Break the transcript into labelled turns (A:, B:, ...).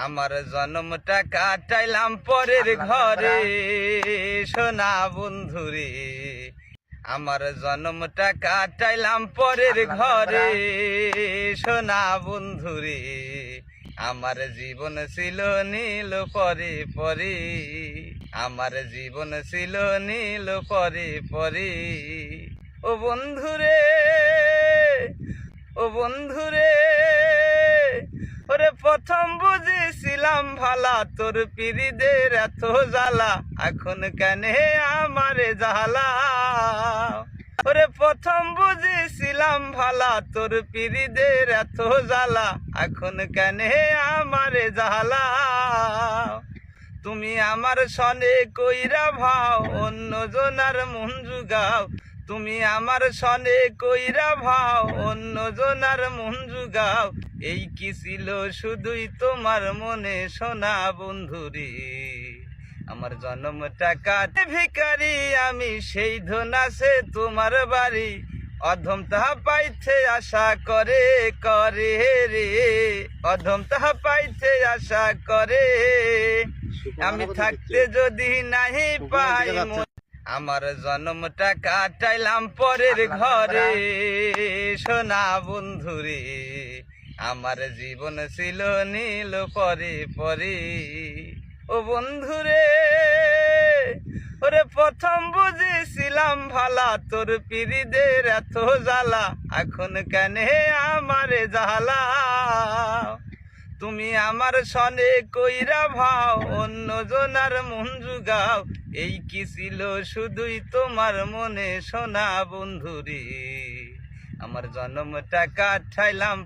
A: আমার জন্মটা কাটাইলাম পরের ঘরে সোনা বন্ধুরে। আমার জন্মটা কাটাইলাম পরের ঘরে সোনা বন্ধুরে। আমার জীবন ছিল নীল পরে পরে, আমার জীবন ছিল নীল পরে পরে। ও বন্ধুরে, ও বন্ধুরে, ওরে প্রথম বুঝেছিলাম ভালা তোর পিরিদের এত জ্বালা, এখন কেন আমারে জ্বালা। ওরে প্রথম বুঝেছিলাম ভালা তোর পিরিদের এত জ্বালা, এখন কেন আমারে জ্বালা। তুমি আমার সনে কইরা ভাও অন্য জনার মন জুগাও, তুমি আমার সনে কইরা ভাও অন্য জনার মন জুগাও। এই কি ছিল শুধুই তোমার মনে সোনা বন্ধুরে। আমার জন্মটা কাটে ভিখারি আমি, সেই ধন আছে তোমার বাড়ি। অধম তাহা পাইতে আশা করে করে রে, অধম তাহা পাইতে আশা করে। আমি থাকতে যদি নাহি পাই, আমার জন্মটা কাটাইলাম পরের ঘরে সোনা বন্ধুরে। আমার জীবন ছিল নীল পরে পরে। ও বন্ধুরে, ওরে প্রথম বুঝেছিলাম ভালা তোর পিরিদের এত জ্বালা, এখন কেন আমারে জ্বালা। তুমি আমার সনে কইরা ভাও অন্য জনার মন জুগাও, এই কি ছিল শুধুই তোমার মনে সোনা বন্ধুরে। আমার জন্মটা কাটাইলাম